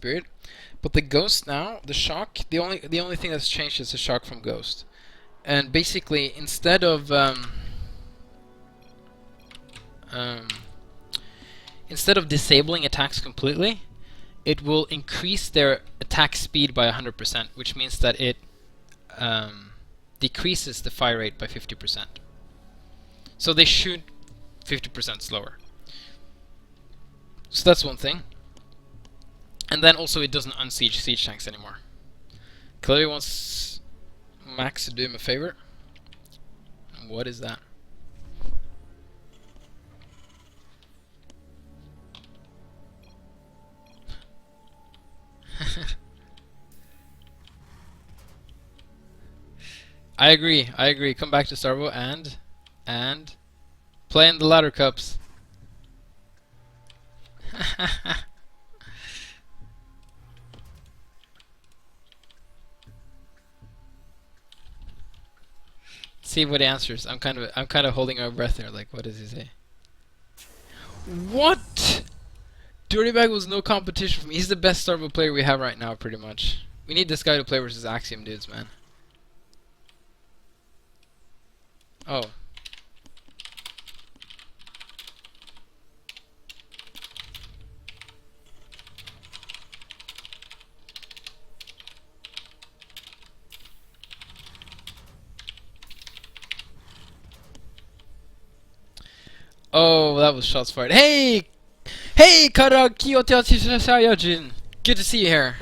Spirit. But the Ghost now, the shock, the only thing that's changed is the shock from Ghost. And basically, um, instead of disabling attacks completely, it will increase their attack speed by 100%, which means that it decreases the fire rate by 50%. So they shoot 50% slower. So that's one thing. And then also it doesn't unsiege siege tanks anymore. Kalevi wants Max to do him a favor. What is that? I agree. Come back to Starbow and play in the ladder cups. See what he answers. I'm kind of holding our breath there. Like, what does he say? What? Dirtybag was no competition for me. He's the best Starbow player we have right now, pretty much. We need this guy to play versus Axiom dudes, man. Oh. Oh, that was shots fired. Hey! Hey, Karaki Sayajin! Good to see you here.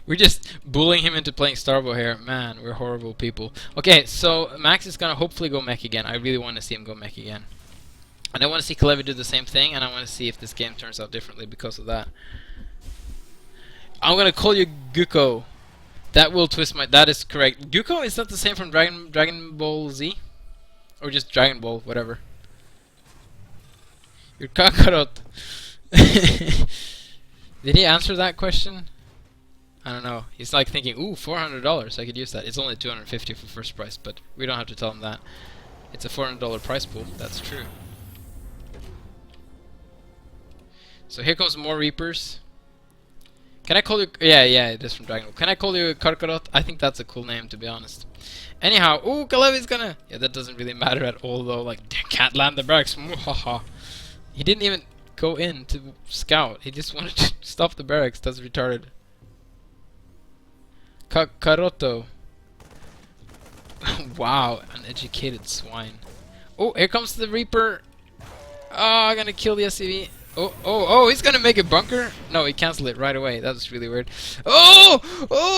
We're just bullying him into playing Starbow here. Man, we're horrible people. Okay, so Max is gonna hopefully go mech again. I really want to see him go mech again. And I want to see Kalevi do the same thing, and I want to see if this game turns out differently because of that. I'm gonna call you Guko. That will twist my... That is correct. Guko, is that the same from Dragon Ball Z? Or just Dragon Ball, whatever. Your Kakarot. Did he answer that question? I don't know. He's like thinking, ooh, $400. I could use that. It's only $250 for first price, but we don't have to tell him that. It's a $400 price pool. That's true. So here comes more Reapers. Can I call you... Yeah, it is from Dragon Ball. Can I call you Karkarot? I think that's a cool name, to be honest. Anyhow, ooh, Kalevi's gonna... Yeah, that doesn't really matter at all, though. Like, can't land the barracks. He didn't even go in to scout. He just wanted to stop the barracks. That's retarded. Karoto. Wow, an educated swine. Oh, here comes the Reaper. Oh, I'm gonna kill the SCV. He's gonna make a bunker? No, he canceled it right away. That was really weird. Oh,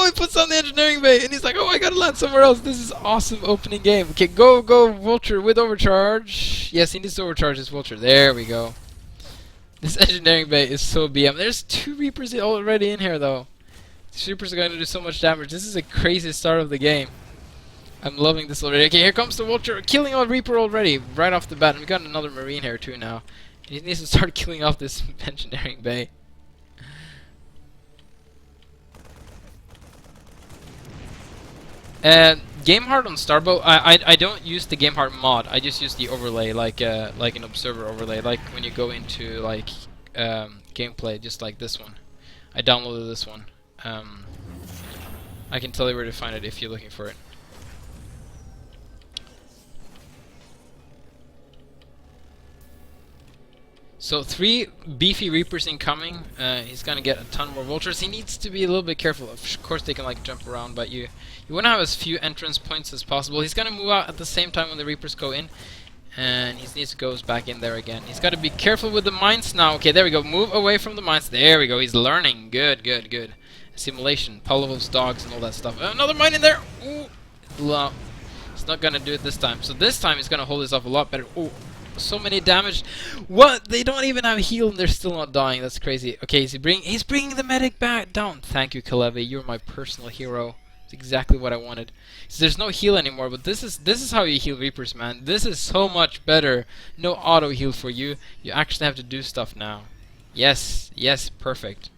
he puts on the engineering bay, and he's like, oh, I gotta land somewhere else. This is awesome opening game. Okay, go, Vulture with overcharge. Yes, he needs to overcharge his Vulture. There we go. This engineering bay is so BM. There's 2 Reapers already in here, though. Supers are going to do so much damage. This is a crazy start of the game. I'm loving this already. Okay, here comes the Vulture, killing our Reaper already, right off the bat. And we got another Marine here too now. He needs to start killing off this engineering bay. Game Heart on Starbow. I don't use the Game Heart mod. I just use the overlay, like an observer overlay, like when you go into like gameplay, just like this one. I downloaded this one. I can tell you where to find it if you're looking for it. So 3 beefy Reapers incoming. He's gonna get a ton more Vultures. He needs to be a little bit careful. Of course they can like jump around, but you want to have as few entrance points as possible. He's gonna move out at the same time when the Reapers go in. And he needs to go back in there again. He's got to be careful with the mines now. Okay, there we go. Move away from the mines. There we go. He's learning. Good. Simulation, Pavlov's dogs and all that stuff. Another mine in there! Ooh! Well, it's not gonna do it this time. So this time he's gonna hold this off a lot better. Oh, so many damage. What? They don't even have heal and they're still not dying. That's crazy. Okay, he's bringing the medic back down. Thank you, Kalevi. You're my personal hero. It's exactly what I wanted. So there's no heal anymore, but this is how you heal Reapers, man. This is so much better. No auto heal for you. You actually have to do stuff now. Yes, yes, perfect.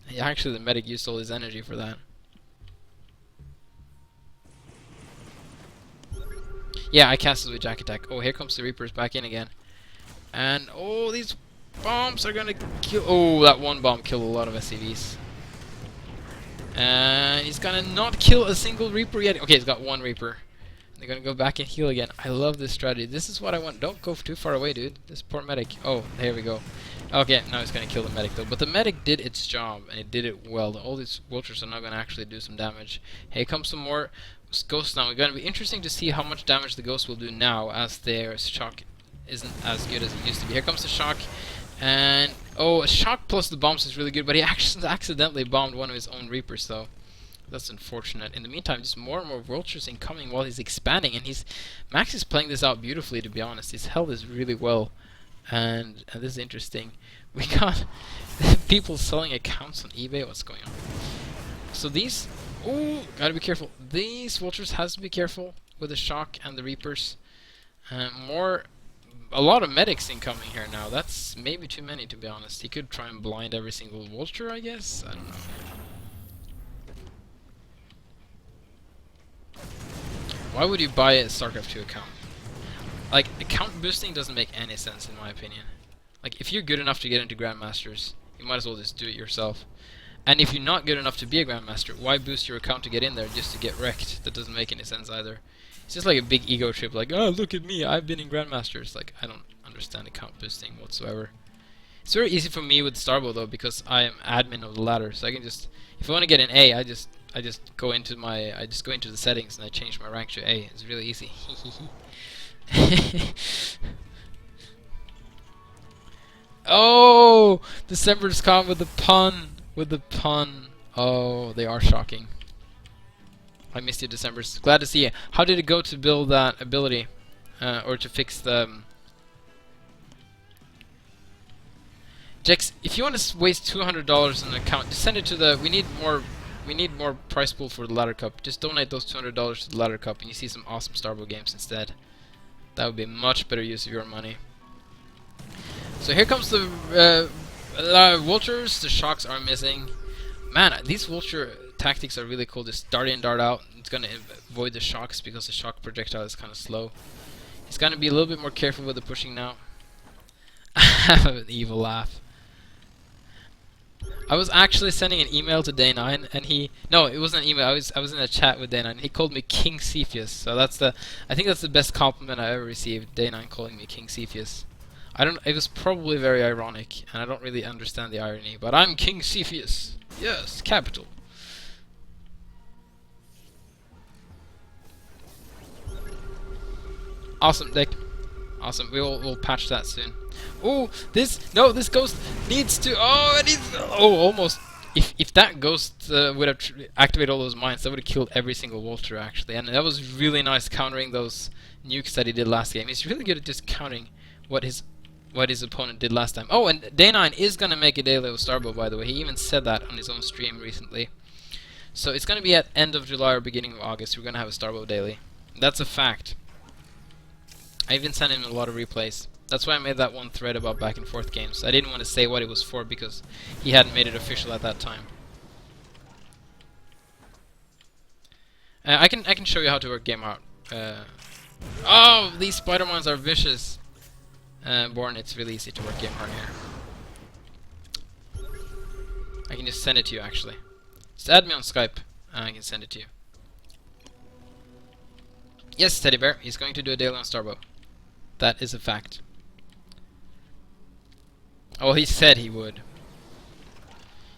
Yeah, actually, the medic used all his energy for that. Yeah, I casted with Jack Attack. Oh, here comes the Reapers back in again. And, oh, these bombs are gonna kill... Oh, that one bomb killed a lot of SCVs. And he's gonna not kill a single Reaper yet. Okay, he's got one Reaper. They're gonna go back and heal again. I love this strategy. This is what I want. Don't go too far away, dude. This poor medic. Oh, here we go. Okay, now he's gonna kill the medic though. But the medic did its job, and it did it well. All these vultures are now gonna actually do some damage. Here comes some more ghosts now. It's gonna be interesting to see how much damage the ghosts will do now, as their shock isn't as good as it used to be. Here comes the shock. And, oh, a shock plus the bombs is really good, but he actually accidentally bombed one of his own Reapers, though. That's unfortunate. In the meantime, just more and more vultures incoming while he's expanding, and Mazx is playing this out beautifully, to be honest. He's held this really well, and this is interesting. We got people selling accounts on eBay. What's going on? So these, oh, gotta be careful. These vultures has to be careful with the shock and the Reapers. A lot of medics incoming here now. That's maybe too many, to be honest. He could try and blind every single vulture, I guess. I don't know. Why would you buy a StarCraft 2 account? Like, account boosting doesn't make any sense, in my opinion. Like, if you're good enough to get into Grandmasters, you might as well just do it yourself. And if you're not good enough to be a Grandmaster, why boost your account to get in there just to get wrecked? That doesn't make any sense either. It's just like a big ego trip, like, oh, look at me, I've been in Grandmasters. Like, I don't understand account boosting whatsoever. It's very easy for me with Starbow, though, because I am admin of the ladder, so I can just, if I want to get an A, I just go into the settings and I change my rank to A. It's really easy. Oh, December's caught with the pun. Oh, they are shocking. I missed you, December's. Glad to see you. How did it go to build that ability? Or to fix the... Jex, if you want to waste $200 on an account, just send it to the... We need more prize pool for the Ladder Cup. Just donate those $200 to the Ladder Cup and you see some awesome Starbow games instead. That would be much better use of your money. So here comes the vultures. The shocks are missing. Man, these vulture tactics are really cool. Just dart in, dart out. It's going to avoid the shocks because the shock projectile is kind of slow. He's going to be a little bit more careful with the pushing now. I have an evil laugh. I was actually sending an email to Day9 and he... No, it wasn't an email. I was in a chat with Day9. He called me King Cepheus. So I think that's the best compliment I ever received. Day9 calling me King Cepheus. It was probably very ironic, and I don't really understand the irony, but I'm King Cepheus. Yes, capital. Awesome deck. Awesome. We'll patch that soon. Oh, this ghost needs to. Oh, it needs. Oh, almost. If that ghost would have activated all those mines, that would have killed every single vulture actually, and that was really nice countering those nukes that he did last game. He's really good at just countering what his opponent did last time. Oh, and Day9 is gonna make a daily with Starbow, by the way. He even said that on his own stream recently. So it's gonna be at end of July or beginning of August. We're gonna have a Starbow daily. That's a fact. I even sent him a lot of replays. That's why I made that one thread about back and forth games. I didn't want to say what it was for because he hadn't made it official at that time. I can show you how to work game out. Oh, these spider mines are vicious. Born, it's really easy to work game hard here. I can just send it to you actually. Just add me on Skype and I can send it to you. Yes, Teddy Bear, he's going to do a daily on Starbow. That is a fact. Oh, he said he would.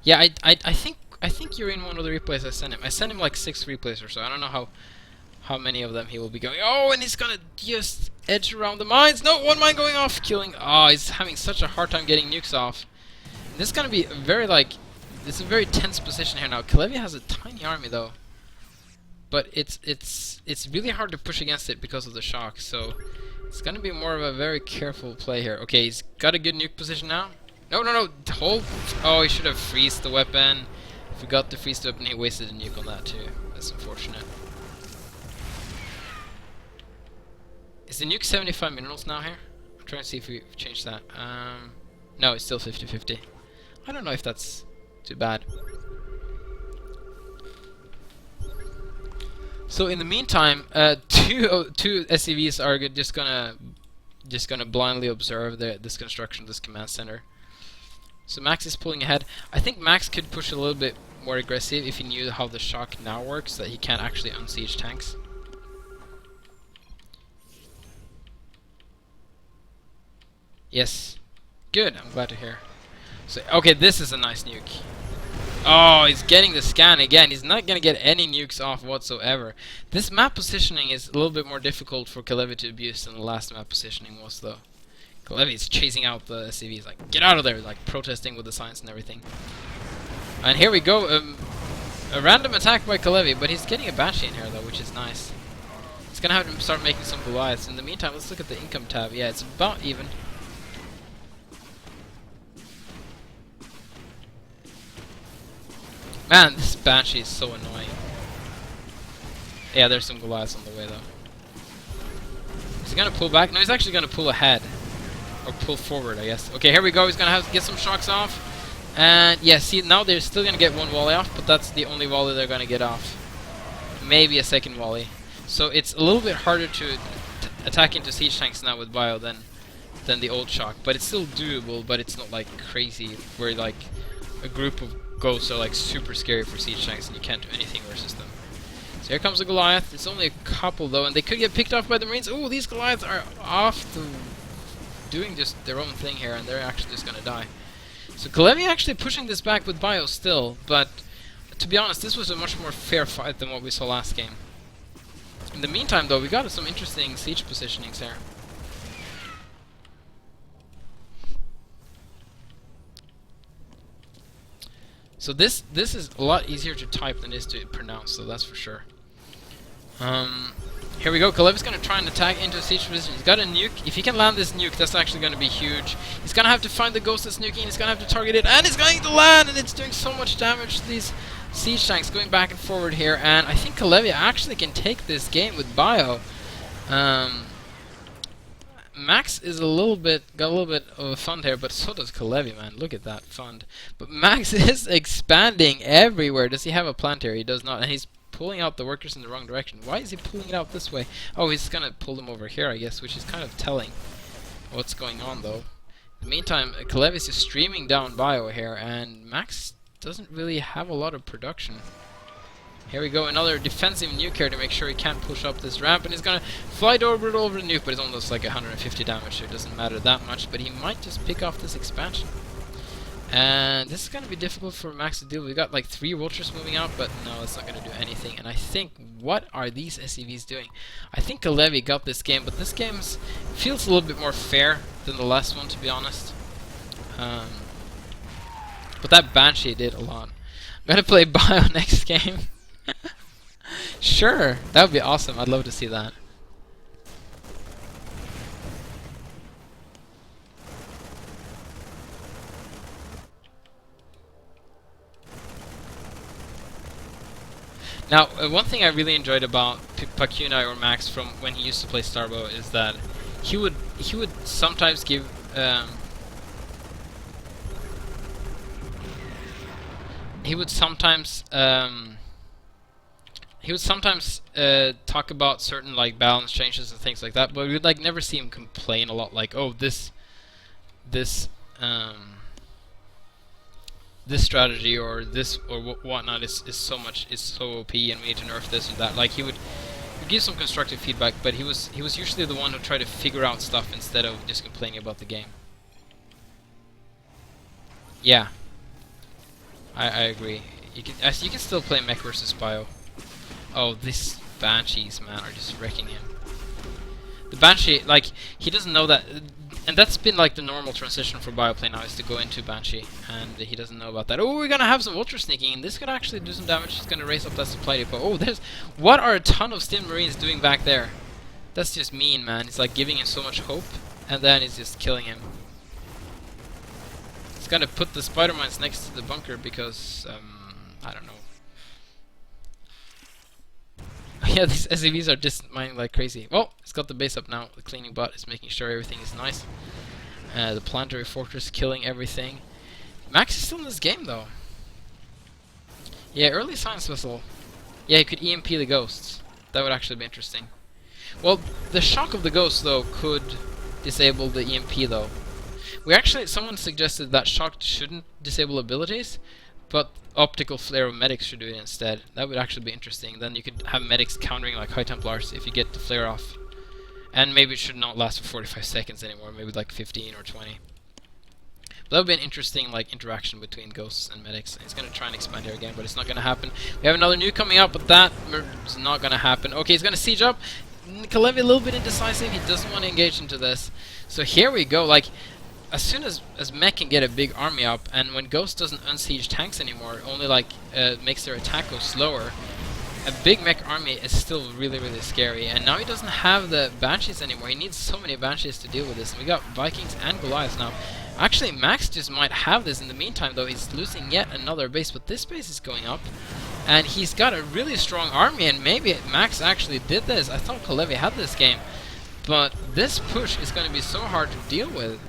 Yeah, I think you're in one of the replays I sent him. I sent him like 6 replays or so. I don't know how many of them he will be going. Oh, and he's gonna just edge around the mines. No, one mine going off, killing. Oh, he's having such a hard time getting nukes off. And this is gonna be a very it's a very tense position here now. Kalevi has a tiny army though, but it's really hard to push against it because of the shock. So it's gonna be more of a very careful play here. Okay, he's got a good nuke position now. No, hold. Oh, he should have freezed the weapon. If he got to freeze the weapon, he wasted a nuke on that too. That's unfortunate. Is the nuke 75 minerals now here? I'm trying to see if we've changed that. No, it's still 50-50. I don't know if that's too bad. So in the meantime, two SCVs are just gonna blindly observe this construction, this command center. So Mazx is pulling ahead. I think Mazx could push a little bit more aggressive if he knew how the shock now works, that he can't actually unsiege tanks. Yes. Good, I'm glad to hear. So, okay, this is a nice nuke. Oh, he's getting the scan again. He's not going to get any nukes off whatsoever. This map positioning is a little bit more difficult for Kalevi to abuse than the last map positioning was, though. Kalevi is chasing out the SCVs, like, get out of there, like, protesting with the signs and everything. And here we go, a random attack by Kalevi, but he's getting a Banshee in here, though, which is nice. He's going to have to start making some Goliaths. In the meantime, let's look at the income tab. Yeah, it's about even. Man, this Banshee is so annoying. Yeah, there's some Goliaths on the way, though. Is he gonna pull back? No, he's actually gonna pull ahead. Or pull forward, I guess. Okay, here we go. He's gonna have to get some shocks off. And, yeah, see, now they're still gonna get one volley off, but that's the only volley they're gonna get off. Maybe a second volley. So it's a little bit harder to attack into siege tanks now with bio than the old shock. But it's still doable, but it's not, like, crazy, where, like, a group of ghosts are like super scary for siege tanks and you can't do anything versus them. So here comes a Goliath. It's only a couple though, and they could get picked off by the Marines. Oh, these Goliaths are off doing just their own thing here, and they're actually just gonna die. So Kalevi actually pushing this back with bio still, but to be honest, this was a much more fair fight than what we saw last game. In the meantime though, we got some interesting siege positionings here. So this is a lot easier to type than it is to pronounce, so that's for sure. Here we go. Kalevi's going to try and attack into a siege position. He's got a nuke. If he can land this nuke, that's actually going to be huge. He's going to have to find the ghost that's nuking. He's going to have to target it, and it's going to land, and it's doing so much damage to these siege tanks going back and forward here. And I think Kalevi actually can take this game with bio. Mazx is got a little bit of a fund here, but so does Kalevi, man. Look at that fund. But Mazx is expanding everywhere. Does he have a plant here? He does not, and he's pulling out the workers in the wrong direction. Why is he pulling it out this way? Oh, he's gonna pull them over here, I guess, which is kind of telling what's going on, though. In the meantime, Kalevi is just streaming down bio here, and Mazx doesn't really have a lot of production. Here we go, another defensive nuke here to make sure he can't push up this ramp, and he's gonna fly over the nuke, but it's almost like 150 damage, so it doesn't matter that much, but he might just pick off this expansion. And this is gonna be difficult for Mazx to deal with. We got like 3 vultures moving out, but no, it's not gonna do anything. And I think, what are these SCVs doing? I think Kalevi got this game, but this game feels a little bit more fair than the last one, to be honest. But that Banshee did a lot. I'm gonna play bio next game. Sure, that would be awesome. I'd love to see that. Now, one thing I really enjoyed about Pakuna or Mazx from when he used to play Starbow is that he would sometimes give he would sometimes talk about certain like balance changes and things like that, but we'd like never see him complain a lot, like, oh, this strategy or this or whatnot is so OP and we need to nerf this and that. Like, he would give some constructive feedback, but he was usually the one who tried to figure out stuff instead of just complaining about the game. Yeah, I agree. You can still play mech versus bio. Oh, these Banshees, man, are just wrecking him. The Banshee, like, he doesn't know that, and that's been like the normal transition for Bioplay now, is to go into Banshee, and he doesn't know about that. Oh, we're gonna have some Ultra sneaking in. This could actually do some damage. He's gonna raise up that supply depot. Oh, what are a ton of Stim Marines doing back there? That's just mean, man. It's like giving him so much hope, and then he's just killing him. He's gonna put the spider mines next to the bunker because, I don't know. yeah, these SCVs are just mining like crazy. Well, it's got the base up now. The cleaning bot is making sure everything is nice. The planetary fortress killing everything. Mazx is still in this game though. Yeah, early science vessel. Yeah, he could EMP the ghosts. That would actually be interesting. Well, the shock of the ghosts though could disable the EMP though. Someone suggested that shock shouldn't disable abilities, but optical flare of medics should do it instead. That would actually be interesting. Then you could have medics countering like High Templars if you get the flare off. And maybe it should not last for 45 seconds anymore, maybe like 15 or 20. But that would be an interesting like interaction between ghosts and medics. He's going to try and expand here again, but it's not going to happen. We have another nuke coming up, but that is not going to happen. Okay, he's going to siege up. Kalevi a little bit indecisive. He doesn't want to engage into this. So here we go. Like, as soon as mech can get a big army up, and when Ghost doesn't unsiege tanks anymore, only like makes their attack go slower, a big mech army is still really, really scary. And now he doesn't have the Banshees anymore. He needs so many Banshees to deal with this. And we got Vikings and Goliaths now. Actually, Mazx just might have this in the meantime, though. He's losing yet another base, but this base is going up. And he's got a really strong army, and maybe Mazx actually did this. I thought Kalevi had this game. But this push is going to be so hard to deal with.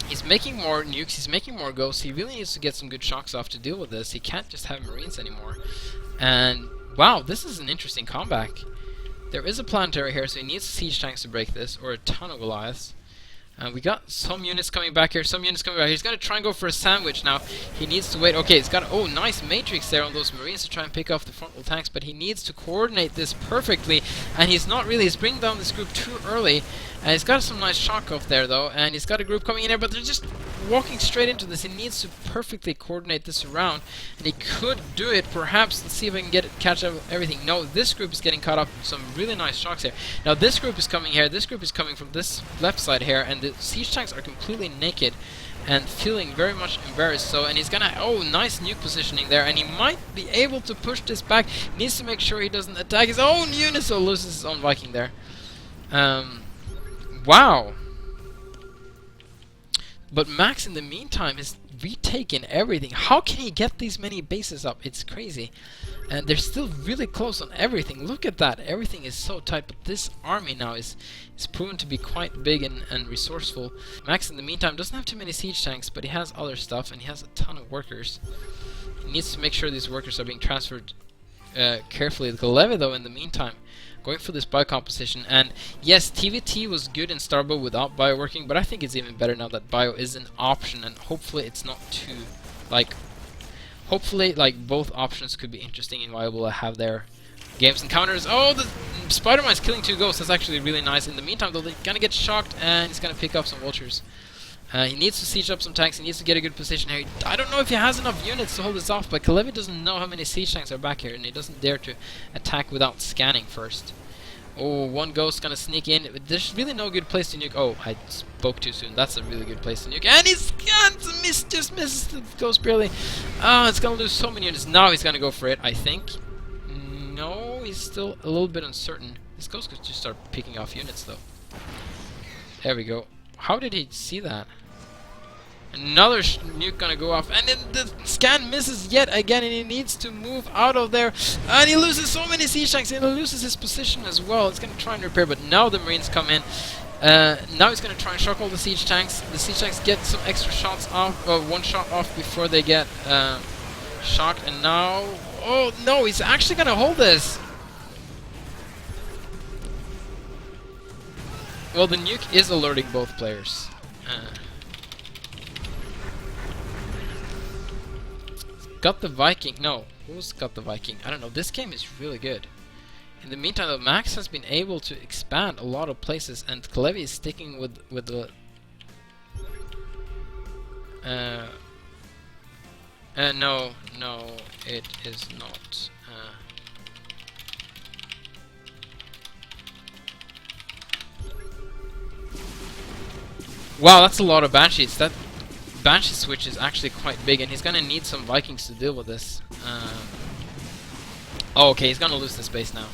He's making more nukes, he's making more ghosts. He really needs to get some good shocks off to deal with this. He can't just have Marines anymore. And, wow, this is an interesting comeback. There is a planetary here, so he needs siege tanks to break this, or a ton of Goliaths. We got some units coming back here, some units coming back. He's going to try and go for a sandwich now. He needs to wait. Okay, he's got, oh, nice matrix there on those Marines to try and pick off the frontal tanks, but he needs to coordinate this perfectly, and he's not really. He's bringing down this group too early, and he's got some nice shock off there, though, and he's got a group coming in there, but they're just walking straight into this. He needs to perfectly coordinate this around, and he could do it, perhaps. Let's see if I can catch up with everything. No, this group is getting caught up with some really nice shocks here. Now, this group is coming here. This group is coming from this left side here, and the siege tanks are completely naked and feeling very much embarrassed. So, and he's gonna, oh, nice nuke positioning there, and he might be able to push this back. He needs to make sure he doesn't attack his own unit, so loses his own Viking there. Wow. But Mazx, in the meantime, has retaken everything. How can he get these many bases up? It's crazy. And they're still really close on everything. Look at that. Everything is so tight. But this army now is proven to be quite big and resourceful. Mazx, in the meantime, doesn't have too many siege tanks, but he has other stuff, and he has a ton of workers. He needs to make sure these workers are being transferred carefully. Kalevi, though, in the meantime, going for this biocomposition. And yes, TVT was good in Starbow without bio working, but I think it's even better now that bio is an option, and hopefully it's not too, like, hopefully, like, both options could be interesting and viable to have their games encounters. Oh, the Spider-Man is killing 2 ghosts. That's actually really nice. In the meantime, though, they're gonna get shocked, and he's gonna pick up some vultures. He needs to siege up some tanks. He needs to get a good position here. I don't know if he has enough units to hold this off, but Kalevi doesn't know how many siege tanks are back here, and he doesn't dare to attack without scanning first. Oh, one ghost gonna sneak in. There's really no good place to nuke. Oh, I spoke too soon. That's a really good place to nuke. And he's just misses the ghost barely. It's gonna lose so many units. Now he's gonna go for it, I think. No, he's still a little bit uncertain. This ghost could just start picking off units, though. There we go. How did he see that? Another nuke gonna go off, and then the scan misses yet again, and he needs to move out of there, and he loses so many siege tanks, and he loses his position as well. It's gonna try and repair, but now the Marines come in. Now he's gonna try and shock all the siege tanks. The siege tanks get some extra shots off, one shot off before they get shocked, and now, oh no, he's actually gonna hold this. Well, the nuke is alerting both players. Got the Viking. No, who's got the Viking? I don't know. This game is really good. In the meantime, though, Mazx has been able to expand a lot of places, and Kalevi is sticking with the. No, it is not. Wow, that's a lot of Banshees. That Banshee switch is actually quite big, and he's gonna need some Vikings to deal with this. Oh, okay, he's gonna lose this base now.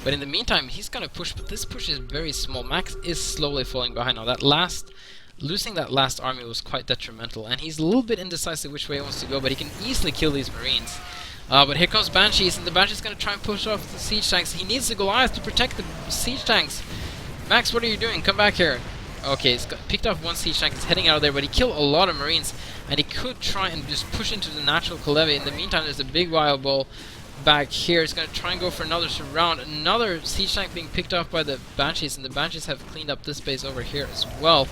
But in the meantime, he's gonna push, but this push is very small. Mazx is slowly falling behind now. Losing that last army was quite detrimental, and he's a little bit indecisive which way he wants to go, but he can easily kill these Marines. But here comes Banshees, and the Banshee's gonna try and push off the siege tanks. He needs the Goliath to protect the siege tanks. Max, what are you doing? Come back here. Okay, he's picked off one siege tank. He's heading out of there, but he killed a lot of Marines, and he could try and just push into the natural Kalevi. In the meantime, there's a big wild bull back here. He's going to try and go for another surround. Another siege tank being picked off by the Banshees, and the Banshees have cleaned up this base over here as well.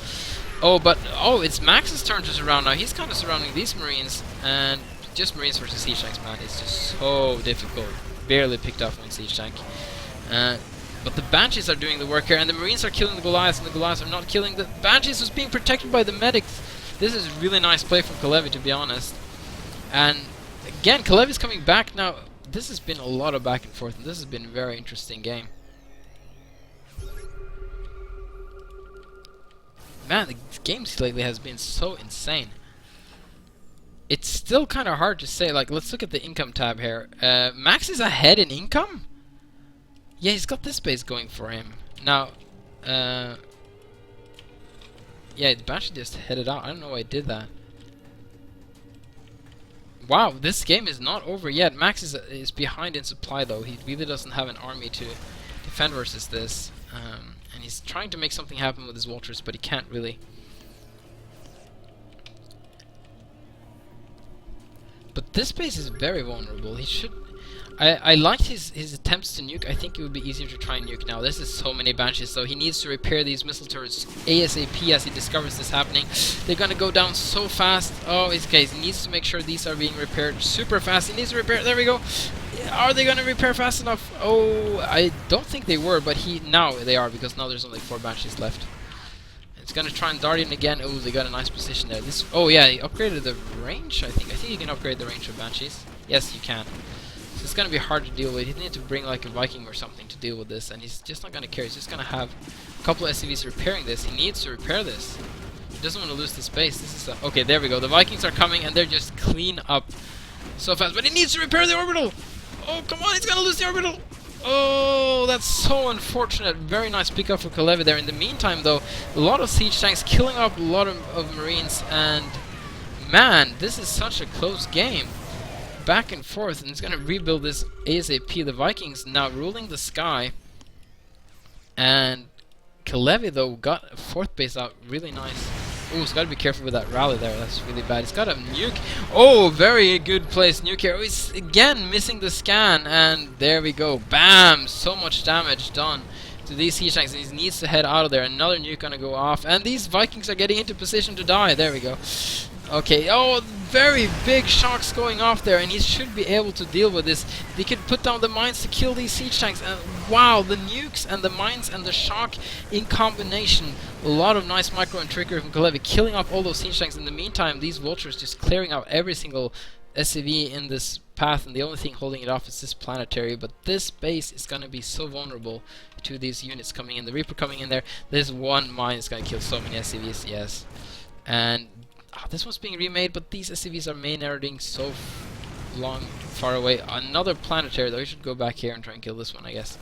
Oh, it's Max's turn to surround now. He's kind of surrounding these Marines, and just Marines versus siege tanks, man, it's just so difficult. Barely picked off one siege tank. But the Banshees are doing the work here, and the Marines are killing the Goliaths, and the Goliaths are not killing the Banshees, who's being protected by the medics. This is really nice play from Kalevi, to be honest. And again, Kalevi's coming back now. This has been a lot of back and forth, and this has been a very interesting game. Man, the games lately has been so insane. It's still kind of hard to say. Like, let's look at the income tab here. Max is ahead in income? Yeah, he's got this base going for him. Now, yeah, the Banshee just headed out. I don't know why I did that. Wow, this game is not over yet. Max is behind in supply, though. He really doesn't have an army to defend versus this. And he's trying to make something happen with his vultures, but he can't really. But this base is very vulnerable. He should... I liked his attempts to nuke. I think it would be easier to try and nuke now. This is so many Banshees, so he needs to repair these missile turrets ASAP as he discovers this happening. They're gonna go down so fast. Oh, okay, he needs to make sure these are being repaired super fast. He needs to repair. There we go. Are they gonna repair fast enough? Oh, I don't think they were, but now they are, because now there's only 4 Banshees left. It's gonna try and dart in again. Oh, they got a nice position there. Oh yeah, he upgraded the range. I think you can upgrade the range of Banshees. Yes, you can. So it's gonna be hard to deal with. You need to bring like a Viking or something to deal with this, and he's just not gonna care. He's just gonna have a couple of SCVs repairing this. He needs to repair this. He doesn't want to lose the space. This is okay. There we go. The Vikings are coming, and they're just clean up so fast. But he needs to repair the orbital. Oh, come on! He's gonna lose the orbital. Oh, that's so unfortunate. Very nice pick up for Kalevi there. In the meantime, though, a lot of siege tanks killing up a lot of Marines, and man, this is such a close game. Back and forth, and he's gonna rebuild this ASAP. The Vikings now ruling the sky, and Kalevi though got a 4th base out. Really nice. Oh, he's got to be careful with that rally there. That's really bad. He's got a nuke. Oh, very good place. Nuke here. Oh, he's again missing the scan, and there we go. Bam! So much damage done to these siege tanks, and he needs to head out of there. Another nuke gonna go off, and these Vikings are getting into position to die. There we go. Okay, oh, very big shocks going off there, and he should be able to deal with this. They could put down the mines to kill these siege tanks, and wow, the nukes and the mines and the shock in combination. A lot of nice micro and trickery from Kalevi, killing off all those siege tanks. In the meantime, these vultures just clearing out every single SCV in this path, and the only thing holding it off is this planetary. But this base is going to be so vulnerable to these units coming in. The Reaper coming in there, this one mine is going to kill so many SCVs, yes. And this one's being remade, but these SCVs are main-airting so far away. Another planetary, though. We should go back here and try and kill this one, I guess,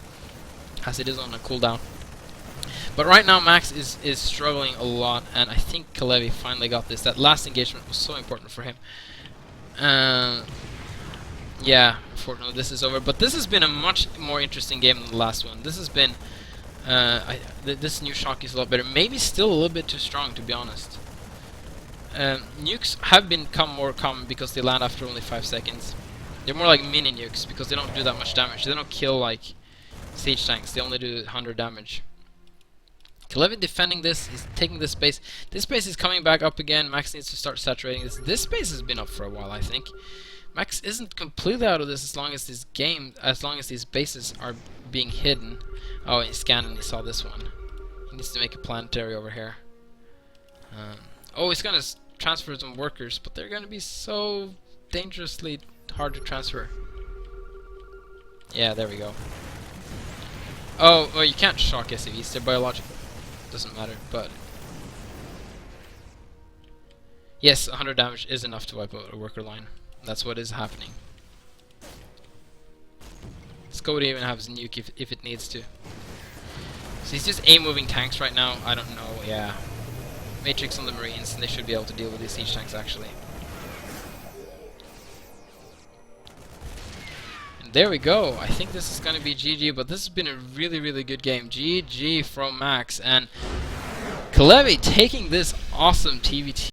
as it is on a cooldown. But right now, Max is struggling a lot, and I think Kalevi finally got this. That last engagement was so important for him. Yeah, unfortunately, this is over. But this has been a much more interesting game than the last one. This has been... this new shock is a lot better. Maybe still a little bit too strong, to be honest. Nukes have become more common because they land after only 5 seconds. They're more like mini nukes because they don't do that much damage. They don't kill like siege tanks. They only do 100 damage. Kalevi defending this. He's taking this space. This space is coming back up again. Max needs to start saturating this. This space has been up for a while, I think. Max isn't completely out of this as long as these bases are being hidden. Oh, he scanned and he saw this one. He needs to make a planetary over here. Oh, he's gonna transfer some workers, but they're gonna be so dangerously hard to transfer. Yeah, there we go. Oh, well, you can't shock SCVs, they're biological. Doesn't matter, but... yes, 100 damage is enough to wipe out a worker line. That's what is happening. Scott even have his nuke if it needs to. So he's just A-moving tanks right now. I don't know, yeah. Matrix on the Marines, and they should be able to deal with these siege tanks, actually. There we go. I think this is going to be GG, but this has been a really, really good game. GG from Max. And Kalevi taking this awesome TVT.